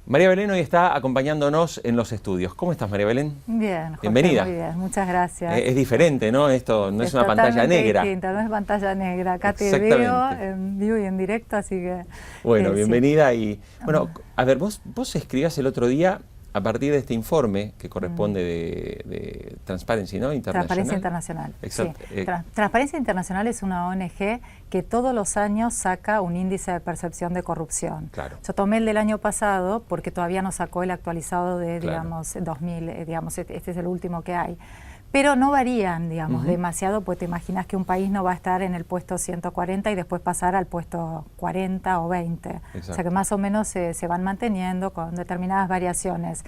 María Belén hoy está acompañándonos en los estudios. ¿Cómo estás, María Belén? Bien, Jorge, bienvenida. Muy bien, muchas gracias. Es diferente, ¿no? Esto no es una pantalla negra. Distinta, no es pantalla negra. Acá te veo en vivo y en directo, así que... Bueno, bienvenida. Sí. Y bueno, a ver, vos escribías el otro día a partir de este informe que corresponde de Transparency, ¿no? Transparencia Internacional. Exacto. Sí. Transparencia Internacional es una ONG que todos los años saca un índice de percepción de corrupción. Claro. Yo tomé el del año pasado porque todavía no sacó el actualizado de, claro, digamos, 2000, digamos, este es el último que hay. Pero no varían, digamos, demasiado, pues te imaginas que un país no va a estar en el puesto 140 y después pasar al puesto 40 o 20. Exacto. O sea que más o menos se van manteniendo con determinadas variaciones.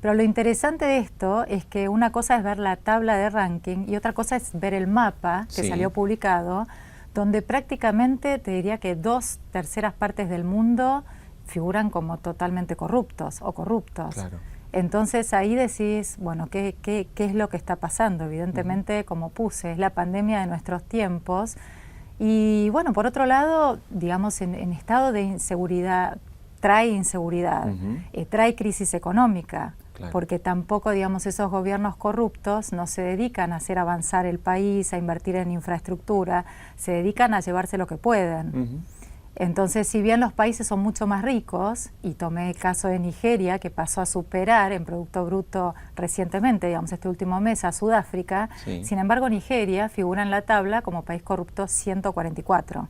Pero lo interesante de esto es que una cosa es ver la tabla de ranking y otra cosa es ver el mapa que salió publicado, donde prácticamente te diría que 2/3 partes del mundo figuran como totalmente corruptos o corruptos. Claro. Entonces ahí decís, bueno, ¿qué es lo que está pasando? Evidentemente, como puse, es la pandemia de nuestros tiempos. Y bueno, por otro lado, digamos, en estado de inseguridad, trae inseguridad, trae crisis económica, porque tampoco, digamos, esos gobiernos corruptos no se dedican a hacer avanzar el país, a invertir en infraestructura, se dedican a llevarse lo que pueden. Entonces, si bien los países son mucho más ricos, y tomé el caso de Nigeria, que pasó a superar en Producto Bruto recientemente, digamos, este último mes, a Sudáfrica, sin embargo, Nigeria figura en la tabla como país corrupto 144.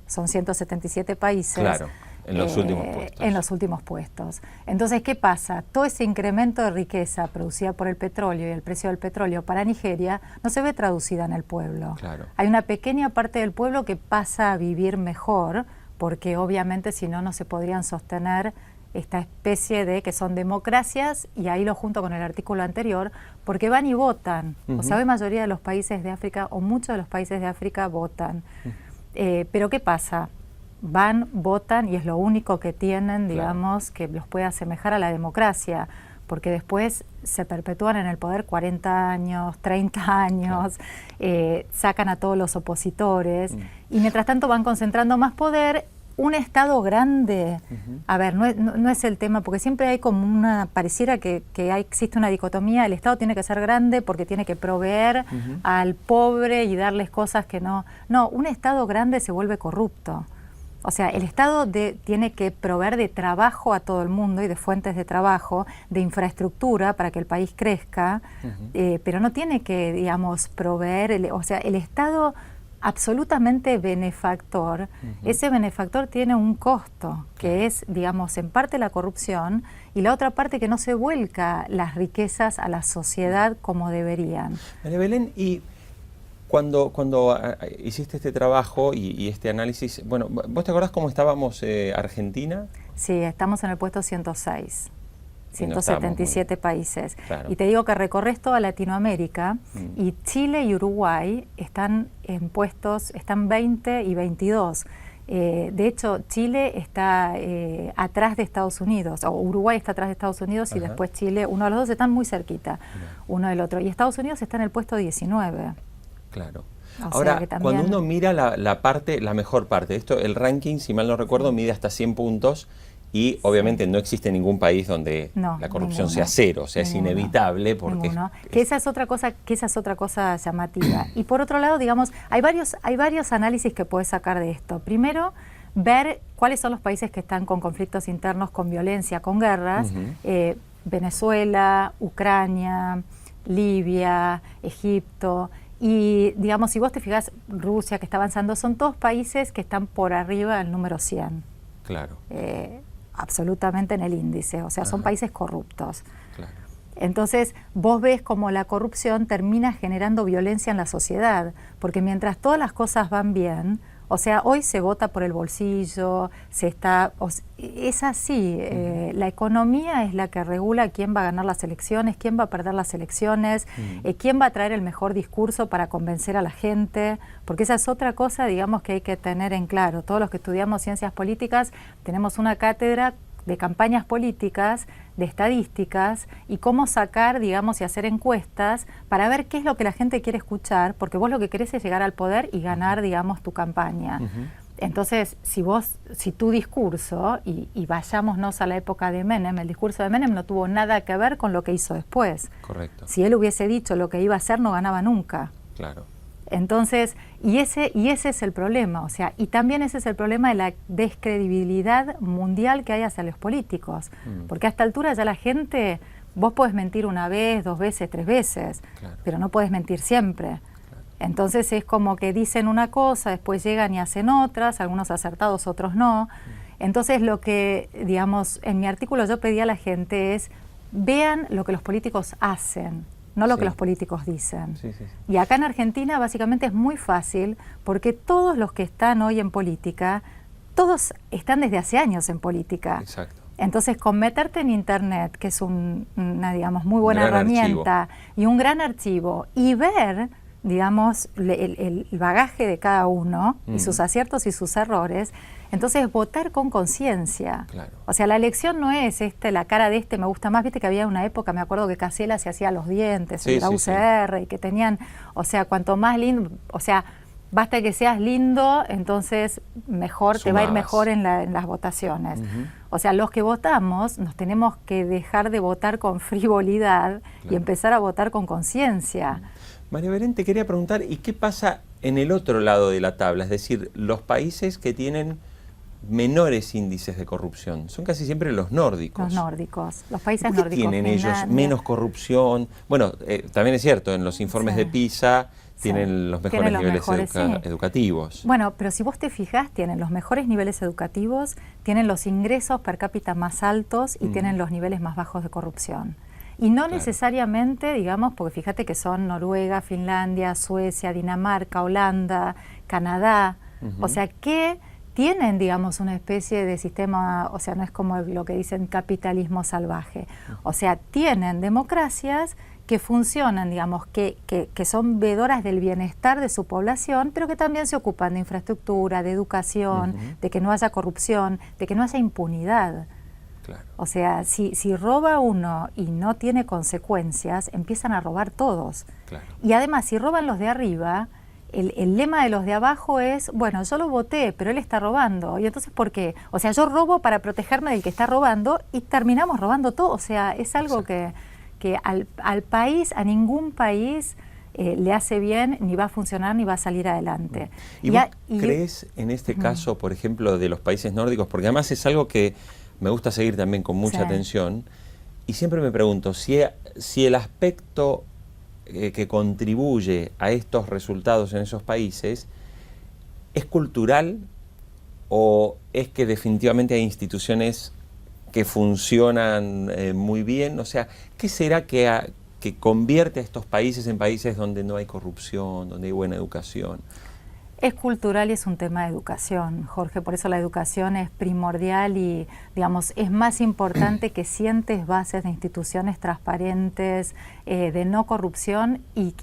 Son 177 países. Claro, en los últimos puestos. En los últimos puestos. Entonces, ¿qué pasa? Todo ese incremento de riqueza producida por el petróleo y el precio del petróleo para Nigeria no se ve traducida en el pueblo. Claro. Hay una pequeña parte del pueblo que pasa a vivir mejor, porque obviamente si no, no se podrían sostener esta especie de que son democracias, y ahí lo junto con el artículo anterior, porque van y votan. O sea, la mayoría de los países de África, o muchos de los países de África, votan. Pero ¿qué pasa? Van, votan, y es lo único que tienen, digamos, que los puede asemejar a la democracia, porque después se perpetúan en el poder 40 años, 30 años, sacan a todos los opositores, y mientras tanto van concentrando más poder. Un Estado grande, a ver, no es el tema, porque siempre hay como pareciera que existe una dicotomía: el Estado tiene que ser grande porque tiene que proveer al pobre y darles cosas que no. No, un Estado grande se vuelve corrupto. O sea, el Estado tiene que proveer de trabajo a todo el mundo y de fuentes de trabajo, de infraestructura para que el país crezca, pero no tiene que, digamos, proveer, o sea, el Estado absolutamente benefactor, ese benefactor tiene un costo, que es, digamos, en parte la corrupción, y la otra parte que no se vuelca las riquezas a la sociedad como deberían. María Belén, y cuando hiciste este trabajo y este análisis, bueno, ¿vos te acordás cómo estábamos Argentina? Sí, estamos en el puesto 106. 177 países. Claro. Y te digo que recorres toda Latinoamérica y Chile y Uruguay están en puestos, están 20 y 22. De hecho, Chile está atrás de Estados Unidos, o Uruguay está atrás de Estados Unidos, y después Chile, uno de los dos están muy cerquita uno del otro. Y Estados Unidos está en el puesto 19. Claro. O Ahora, sea, cuando uno mira la mejor parte, esto, el ranking, si mal no recuerdo, mide hasta 100 puntos, y obviamente no existe ningún país donde la corrupción sea cero, o sea, es inevitable, porque que esa es otra cosa llamativa. Y por otro lado, digamos, hay varios análisis que puedes sacar de esto. Primero, ver cuáles son los países que están con conflictos internos, con violencia, con guerras. Venezuela, Ucrania, Libia, Egipto. Y, digamos, si vos te fijas, Rusia, que está avanzando, son todos países que están por arriba del número 100. Claro. Absolutamente en el índice, o sea, son países corruptos. Claro. Entonces, vos ves cómo la corrupción termina generando violencia en la sociedad, porque mientras todas las cosas van bien, o sea, hoy se vota por el bolsillo, es así, la economía es la que regula quién va a ganar las elecciones, quién va a perder las elecciones, quién va a traer el mejor discurso para convencer a la gente, porque esa es otra cosa, digamos, que hay que tener en claro. Todos los que estudiamos ciencias políticas tenemos una cátedra de campañas políticas, de estadísticas, y cómo sacar, digamos, y hacer encuestas para ver qué es lo que la gente quiere escuchar, porque vos lo que querés es llegar al poder y ganar, digamos, tu campaña. Entonces, si tu discurso, y vayámonos a la época de Menem, el discurso de Menem no tuvo nada que ver con lo que hizo después. Correcto. Si él hubiese dicho lo que iba a hacer, no ganaba nunca. Claro. Entonces, y ese es el problema, o sea, y también ese es el problema de la descredibilidad mundial que hay hacia los políticos, porque a esta altura ya la gente, vos podés mentir una vez, 2 veces, 3 veces, claro, pero no podés mentir siempre. Claro. Entonces es como que dicen una cosa, después llegan y hacen otras, algunos acertados, otros no. Entonces lo que, digamos, en mi artículo yo pedí a la gente es, vean lo que los políticos hacen, no lo que los políticos dicen. Sí, sí, sí. Y acá en Argentina básicamente es muy fácil porque todos los que están hoy en política, todos están desde hace años en política. Exacto. Entonces con meterte en internet, que es una, digamos, muy buena herramienta y un gran archivo, y ver, digamos, el bagaje de cada uno y sus aciertos y sus errores, entonces votar con conciencia. Claro. O sea, la elección no es la cara de me gusta más. Viste que había una época, me acuerdo que Casella se hacía los dientes, sí, la UCR, y que tenían, o sea, cuanto más lindo, o sea, basta que seas lindo, entonces mejor, te va a ir mejor en las votaciones. O sea, los que votamos nos tenemos que dejar de votar con frivolidad y empezar a votar con conciencia. María Belén, te quería preguntar, ¿y qué pasa en el otro lado de la tabla? Es decir, los países que tienen menores índices de corrupción son casi siempre los nórdicos. Los nórdicos, los países nórdicos. ¿Tienen ellos menos corrupción? Bueno, también es cierto, en los informes de PISA tienen los mejores niveles educativos. Bueno, pero si vos te fijás, tienen los mejores niveles educativos, tienen los ingresos per cápita más altos y tienen los niveles más bajos de corrupción. Y no necesariamente, digamos, porque fíjate que son Noruega, Finlandia, Suecia, Dinamarca, Holanda, Canadá, o sea que tienen, digamos, una especie de sistema, o sea, no es como lo que dicen capitalismo salvaje, o sea, tienen democracias que funcionan, digamos, que son veedoras del bienestar de su población, pero que también se ocupan de infraestructura, de educación, de que no haya corrupción, de que no haya impunidad. Claro. O sea, si roba uno y no tiene consecuencias, empiezan a robar todos. Claro. Y además, si roban los de arriba, el lema de los de abajo es, bueno, yo lo voté, pero él está robando. Y entonces, ¿por qué? O sea, yo robo para protegerme del que está robando y terminamos robando todo. O sea, es algo que al país, a ningún país le hace bien, ni va a funcionar, ni va a salir adelante. ¿Y vos crees en este caso, por ejemplo, de los países nórdicos? Porque además es algo que me gusta seguir también con mucha atención, y siempre me pregunto si el aspecto que contribuye a estos resultados en esos países es cultural o es que definitivamente hay instituciones que funcionan muy bien. O sea, ¿qué será que convierte a estos países en países donde no hay corrupción, donde hay buena educación? Es cultural y es un tema de educación, Jorge, por eso la educación es primordial y, digamos, es más importante que sientes bases de instituciones transparentes, de no corrupción y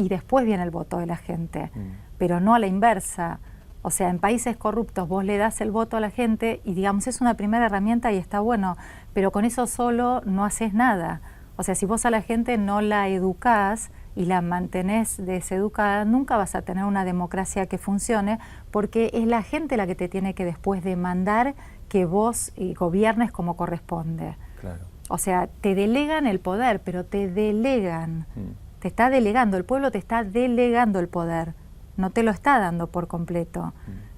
después viene el voto de la gente, pero no a la inversa. O sea, en países corruptos vos le das el voto a la gente y, digamos, es una primera herramienta y está bueno, pero con eso solo no haces nada. O sea, si vos a la gente no la educás y la mantenés deseducada, nunca vas a tener una democracia que funcione, porque es la gente la que te tiene que después demandar que vos gobiernes como corresponde. Claro. O sea, te delegan el poder, pero te delegan. Te está delegando, el pueblo te está delegando el poder, no te lo está dando por completo.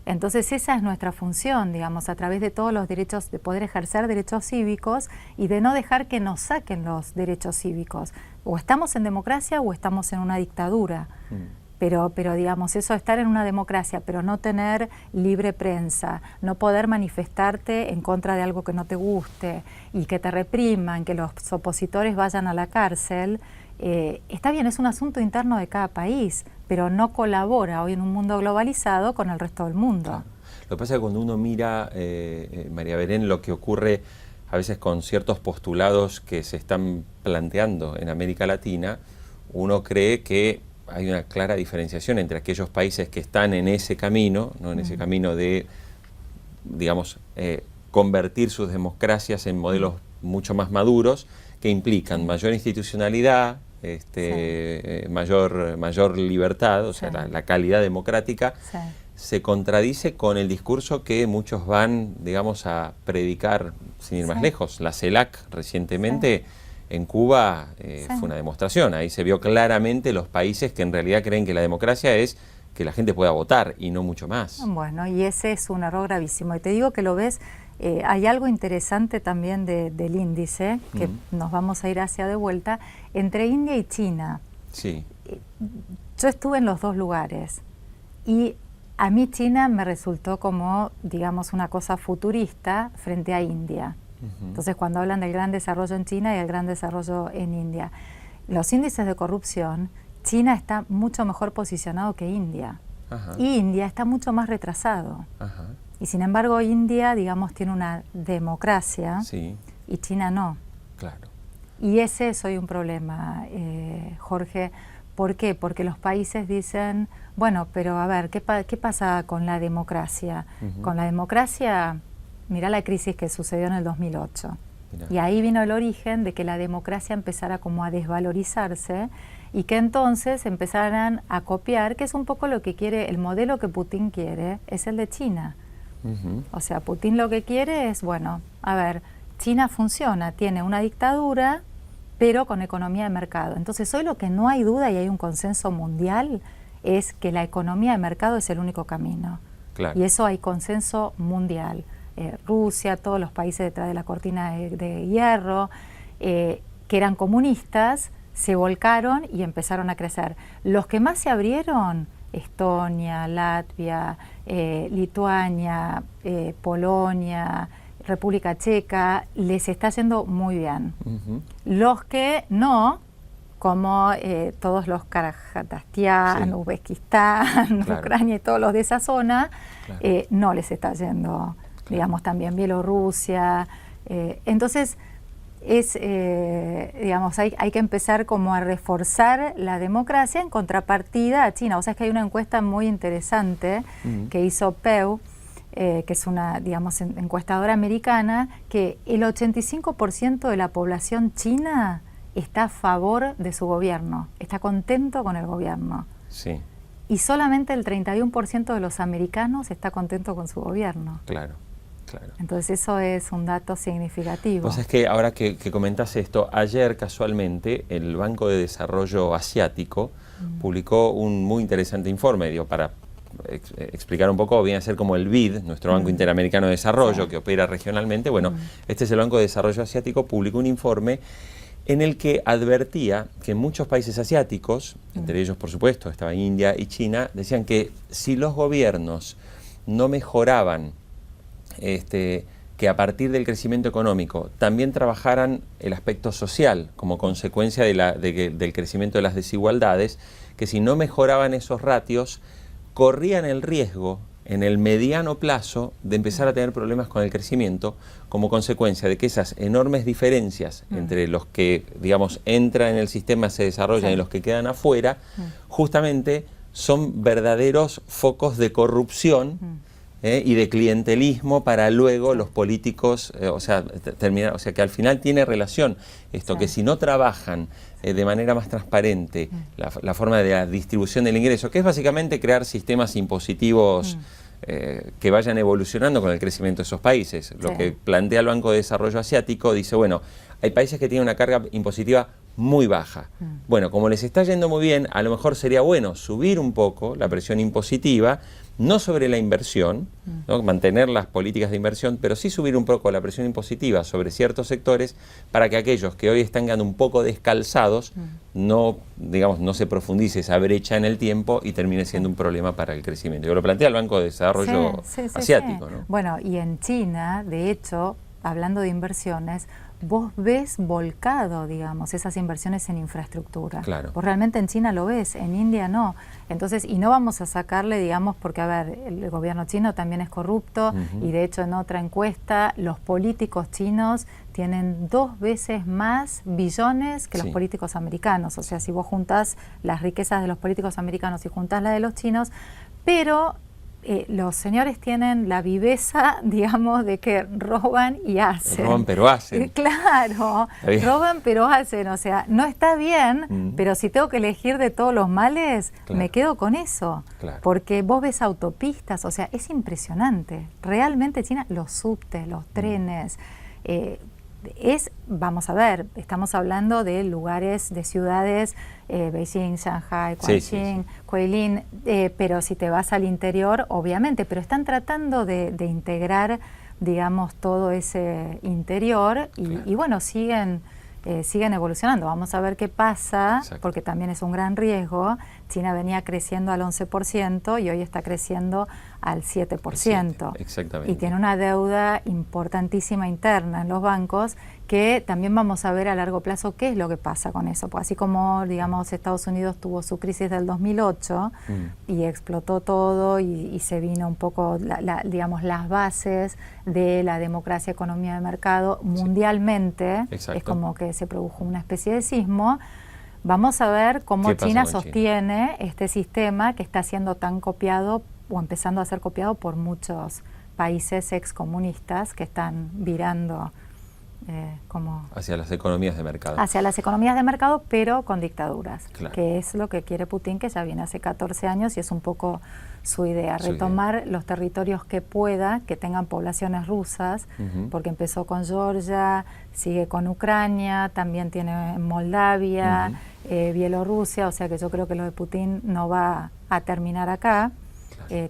Entonces esa es nuestra función, digamos, a través de todos los derechos, de poder ejercer derechos cívicos y de no dejar que nos saquen los derechos cívicos. O estamos en democracia o estamos en una dictadura. Pero digamos, eso de estar en una democracia, pero no tener libre prensa, no poder manifestarte en contra de algo que no te guste y que te repriman, que los opositores vayan a la cárcel, está bien, es un asunto interno de cada país, pero no colabora hoy en un mundo globalizado con el resto del mundo. Claro. Lo que pasa es que cuando uno mira, María Belén, lo que ocurre a veces con ciertos postulados que se están planteando en América Latina, uno cree que hay una clara diferenciación entre aquellos países que están en ese camino, ¿no? En ese camino de, digamos, convertir sus democracias en modelos mucho más maduros, que implican mayor institucionalidad, mayor libertad, o sea, la calidad democrática, se contradice con el discurso que muchos van, digamos, a predicar, sin ir más lejos. La CELAC recientemente en Cuba fue una demostración. Ahí se vio claramente los países que en realidad creen que la democracia es que la gente pueda votar y no mucho más. Bueno, y ese es un error gravísimo. Y te digo que lo ves, hay algo interesante también del índice, que nos vamos a ir hacia de vuelta, entre India y China. Sí. Yo estuve en los dos lugares y a mí China me resultó como, digamos, una cosa futurista frente a India. Entonces, cuando hablan del gran desarrollo en China y el gran desarrollo en India, los índices de corrupción, China está mucho mejor posicionado que India. Y India está mucho más retrasado. Y sin embargo, India, digamos, tiene una democracia y China no. Claro. Y ese es hoy un problema, Jorge. ¿Por qué? Porque los países dicen, bueno, pero a ver, ¿qué pasa con la democracia? Con la democracia, mirá la crisis que sucedió en el 2008. Mirá. Y ahí vino el origen de que la democracia empezara como a desvalorizarse y que entonces empezaran a copiar, que es un poco lo que quiere, el modelo que Putin quiere, es el de China. O sea, Putin lo que quiere es, bueno, a ver, China funciona, tiene una dictadura, pero con economía de mercado. Entonces hoy lo que no hay duda y hay un consenso mundial es que la economía de mercado es el único camino. Claro. Y eso hay consenso mundial. Rusia, todos los países detrás de la cortina de hierro, que eran comunistas, se volcaron y empezaron a crecer. Los que más se abrieron, Estonia, Latvia, Lituania, Polonia, República Checa, les está yendo muy bien. Los que no, como todos los Kazajstán, Uzbekistán, Ucrania y todos los de esa zona, no les está yendo, digamos, también Bielorrusia. Entonces, digamos, hay que empezar como a reforzar la democracia en contrapartida a China. O sea, es que hay una encuesta muy interesante que hizo Pew, que es una, digamos, encuestadora americana, que el 85% de la población china está a favor de su gobierno, está contento con el gobierno. Sí. Y solamente el 31% de los americanos está contento con su gobierno. Claro, claro. Entonces eso es un dato significativo. Pues es que ahora que comentás esto, ayer casualmente el Banco de Desarrollo Asiático publicó un muy interesante informe, digo, para explicar un poco, viene a ser como el BID, nuestro Banco Interamericano de Desarrollo, que opera regionalmente. Bueno, este es el Banco de Desarrollo Asiático, publicó un informe en el que advertía que muchos países asiáticos, entre ellos por supuesto estaba India y China, decían que si los gobiernos no mejoraban, que a partir del crecimiento económico también trabajaran el aspecto social como consecuencia del crecimiento de las desigualdades, que si no mejoraban esos ratios, corrían el riesgo en el mediano plazo de empezar a tener problemas con el crecimiento como consecuencia de que esas enormes diferencias entre los que, digamos, entran en el sistema, se desarrollan y los que quedan afuera, justamente son verdaderos focos de corrupción y de clientelismo para luego los políticos, o sea, que al final tiene relación esto, que si no trabajan de manera más transparente la forma de la distribución del ingreso, que es básicamente crear sistemas impositivos que vayan evolucionando con el crecimiento de esos países. Lo que plantea el Banco de Desarrollo Asiático dice, bueno, hay países que tienen una carga impositiva muy baja. Bueno, como les está yendo muy bien, a lo mejor sería bueno subir un poco la presión impositiva, no sobre la inversión, ¿no? Mantener las políticas de inversión, pero sí subir un poco la presión impositiva sobre ciertos sectores para que aquellos que hoy están quedando un poco descalzados no, digamos, no se profundice esa brecha en el tiempo y termine siendo un problema para el crecimiento. Yo lo plantea el Banco de Desarrollo Asiático, ¿no? Bueno, y en China, de hecho, hablando de inversiones, vos ves volcado, digamos, esas inversiones en infraestructura. Claro. Vos realmente en China lo ves, en India no. Entonces, y no vamos a sacarle, digamos, porque, a ver, el gobierno chino también es corrupto y de hecho en otra encuesta los políticos chinos tienen 2 veces más billones que los políticos americanos. O sea, si vos juntás las riquezas de los políticos americanos y juntás las de los chinos, pero los señores tienen la viveza, digamos, de que roban y hacen. Roban pero hacen. Claro, roban pero hacen, o sea, no está bien, pero si tengo que elegir de todos los males, me quedo con eso. Claro. Porque vos ves autopistas, o sea, es impresionante. Realmente China, los subtes, los trenes, vamos a ver, estamos hablando de lugares, de ciudades, Beijing, Shanghai, Guangxing, Guilin, pero si te vas al interior, obviamente, pero están tratando de integrar, digamos, todo ese interior y bueno, siguen evolucionando. Vamos a ver qué pasa, porque también es un gran riesgo. China venía creciendo al 11% y hoy está creciendo al 7%. Exactamente. Y tiene una deuda importantísima interna en los bancos que también vamos a ver a largo plazo qué es lo que pasa con eso. Pues así como, digamos, Estados Unidos tuvo su crisis del 2008 y explotó todo y se vino un poco, digamos, las bases de la democracia, economía de mercado mundialmente. Es como que se produjo una especie de sismo. Vamos a ver cómo China sostiene este sistema que está siendo tan copiado o empezando a ser copiado por muchos países excomunistas que están virando como hacia las economías de mercado. Hacia las economías de mercado, pero con dictaduras, que es lo que quiere Putin, que ya viene hace 14 años y es un poco su idea, retomar los territorios que pueda, que tengan poblaciones rusas, porque empezó con Georgia, sigue con Ucrania, también tiene Moldavia, Bielorrusia, o sea que yo creo que lo de Putin no va a terminar acá.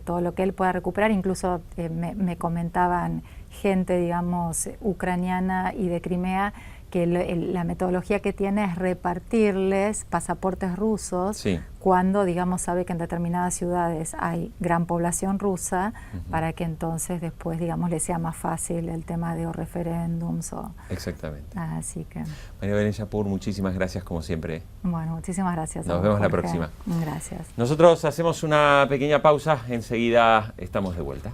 Todo lo que él pueda recuperar, incluso me comentaban gente, digamos, ucraniana y de Crimea, que la metodología que tiene es repartirles pasaportes rusos cuando, digamos, sabe que en determinadas ciudades hay gran población rusa, para que entonces después, digamos, le sea más fácil el tema de referéndums. Exactamente. Así que... María Belén Yapur, muchísimas gracias como siempre. Bueno, muchísimas gracias. Nos vemos la próxima. Gracias. Nosotros hacemos una pequeña pausa, enseguida estamos de vuelta.